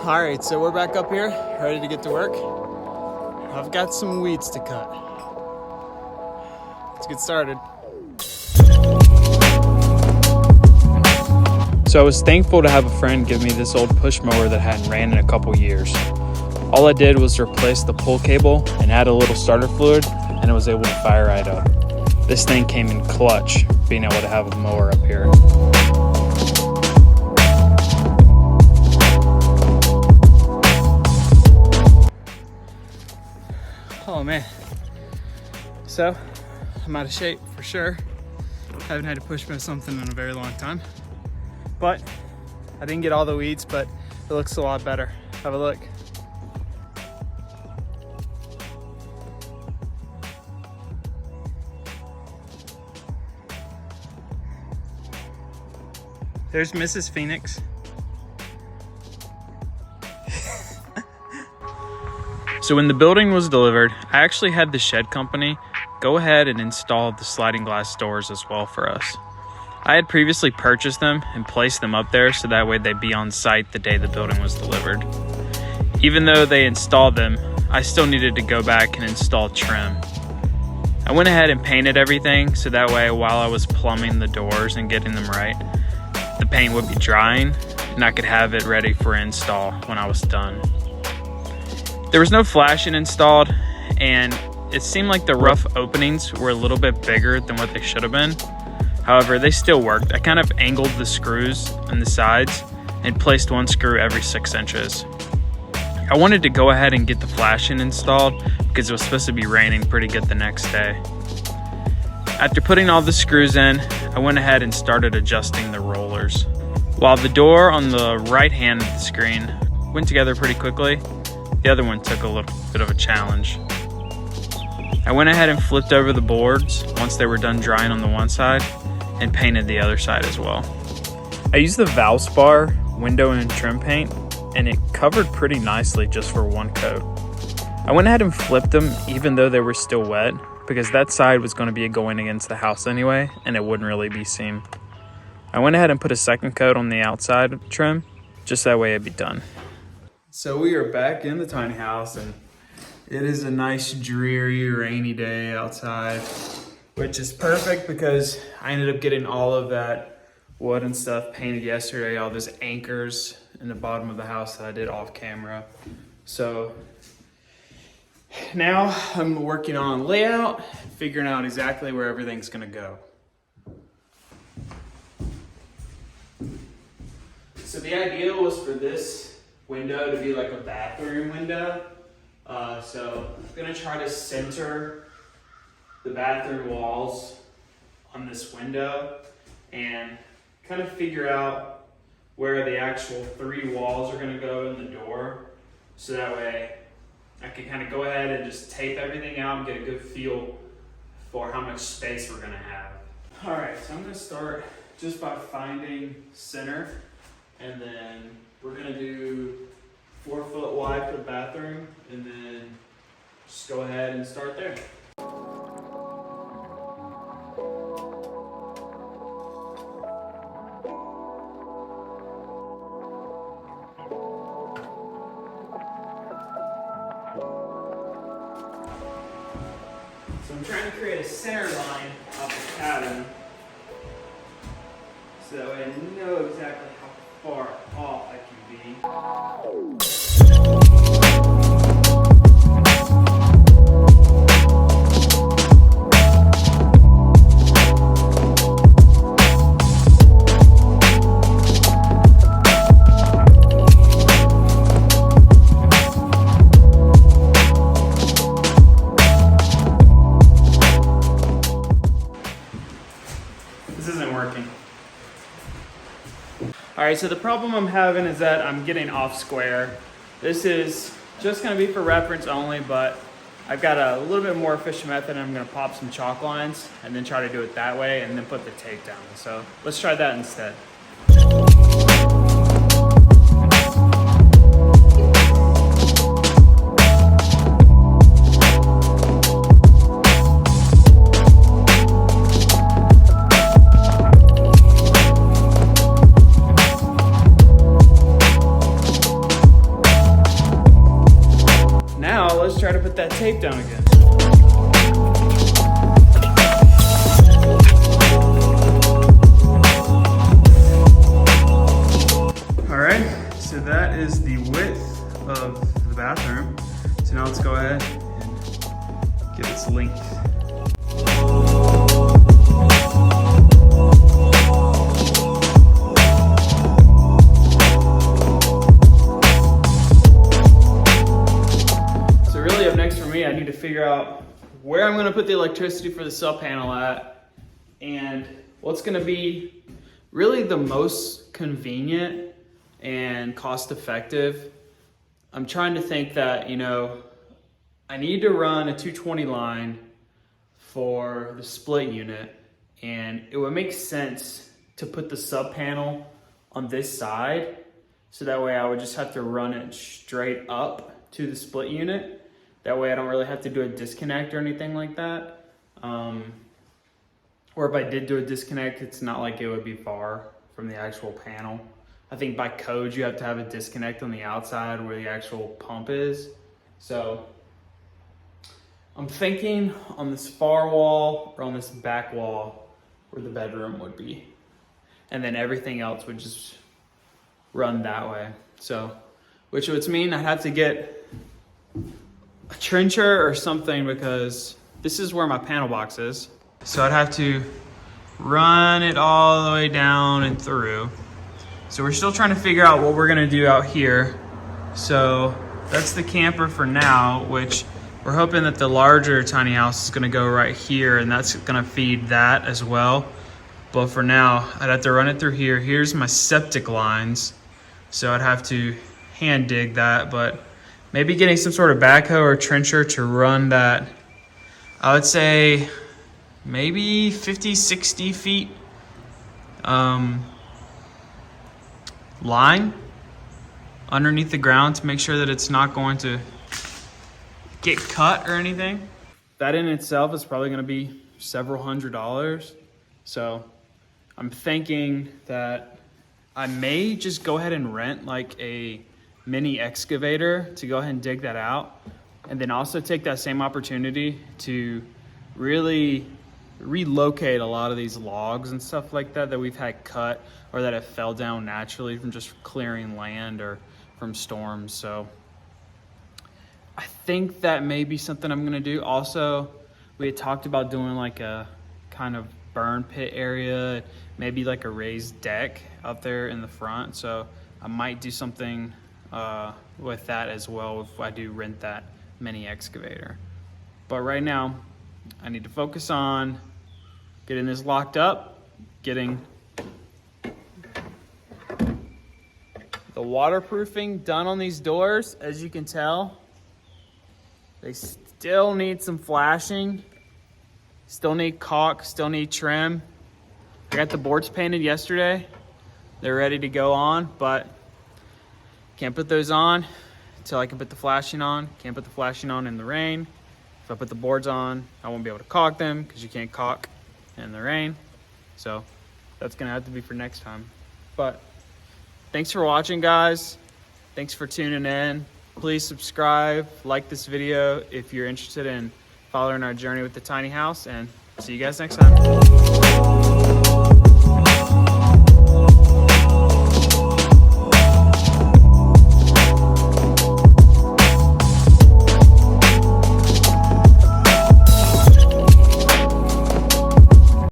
All right, so we're back up here, ready to get to work. I've got some weeds to cut. Let's get started. So I was thankful to have a friend give me this old push mower that hadn't ran in a couple years. All I did was replace the pull cable and add a little starter fluid, and it was able to fire right up. This thing came in clutch, being able to have a mower up here. Oh man, so I'm out of shape for sure. Haven't had to push mow something in a very long time, but I didn't get all the weeds, but it looks a lot better. Have a look. There's Mrs. Phoenix. So when the building was delivered, I actually had the shed company go ahead and install the sliding glass doors as well for us. I had previously purchased them and placed them up there so that way they'd be on site the day the building was delivered. Even though they installed them, I still needed to go back and install trim. I went ahead and painted everything so that way while I was plumbing the doors and getting them right, the paint would be drying and I could have it ready for install when I was done. There was no flashing installed, and it seemed like the rough openings were a little bit bigger than what they should have been. However, they still worked. I kind of angled the screws on the sides and placed one screw every 6 inches. I wanted to go ahead and get the flashing installed because it was supposed to be raining pretty good the next day. After putting all the screws in, I went ahead and started adjusting the rollers. While the door on the right hand of the screen went together pretty quickly, the other one took a little bit of a challenge. I went ahead and flipped over the boards once they were done drying on the one side and painted the other side as well. I used the Valspar window and trim paint, and it covered pretty nicely just for one coat. I went ahead and flipped them even though they were still wet because that side was going to be going against the house anyway and it wouldn't really be seen. I went ahead and put a second coat on the outside trim just that way it'd be done. So we are back in the tiny house and it is a nice dreary rainy day outside, which is perfect because I ended up getting all of that wood and stuff painted yesterday, all those anchors in the bottom of the house that I did off camera. So now I'm working on layout, figuring out exactly where everything's gonna go. So the idea was for this window to be like a bathroom window. So I'm gonna try to center the bathroom walls on this window and kind of figure out where the actual 3 walls are gonna go in the door. So that way I can kind of go ahead and just tape everything out and get a good feel for how much space we're gonna have. All right, so I'm gonna start just by finding center, and then we're gonna do 4 foot wide for the bathroom, and then just go ahead and start there. So I'm trying to create a center line off the cabin so that way I know exactly how far off I can be. This isn't working. All right, so the problem I'm having is that I'm getting off square. This is just gonna be for reference only, but I've got a little bit more efficient method. I'm gonna pop some chalk lines and then try to do it that way and then put the tape down. So let's try that instead. tape down again. All right, so that is the width of the bathroom. So now let's go ahead and get its length. I need to figure out where I'm going to put the electricity for the sub panel at and what's going to be really the most convenient and cost effective. I'm trying to think that, you know, I need to run a 220 line for the split unit, and it would make sense to put the sub panel on this side, so that way I would just have to run it straight up to the split unit. That way I don't really have to do a disconnect or anything like that. Or if I did do a disconnect, it's not like it would be far from the actual panel. I think by code, you have to have a disconnect on the outside where the actual pump is. So I'm thinking on this far wall or on this back wall where the bedroom would be. And then everything else would just run that way. So, which would mean I'd have to get a trencher or something, because this is where my panel box is. So I'd have to run it all the way down and through. So we're still trying to figure out what we're gonna do out here. So that's the camper for now, which we're hoping that the larger tiny house is gonna go right here, and that's gonna feed that as well. But for now, I'd have to run it through here. Here's my septic lines. So I'd have to hand dig that, but maybe getting some sort of backhoe or trencher to run that, I would say maybe 50, 60 feet line underneath the ground to make sure that it's not going to get cut or anything. That in itself is probably gonna be several $100s. So I'm thinking that I may just go ahead and rent like a mini excavator to go ahead and dig that out, and then also take that same opportunity to really relocate a lot of these logs and stuff like that we've had cut or that have fell down naturally from just clearing land or from storms. So I think that may be something I'm gonna do. Also, we had talked about doing like a kind of burn pit area, maybe like a raised deck out there in the front. So I might do something with that as well if I do rent that mini excavator. But right now, I need to focus on getting this locked up, getting the waterproofing done on these doors. As you can tell, they still need some flashing, still need caulk, still need trim. I got the boards painted yesterday. They're ready to go on, but can't put those on until I can put the flashing on. Can't put the flashing on in the rain. If I put the boards on, I won't be able to caulk them because you can't caulk in the rain. So that's gonna have to be for next time. But thanks for watching, guys. Thanks for tuning in. Please subscribe, like this video if you're interested in following our journey with the tiny house, and see you guys next time.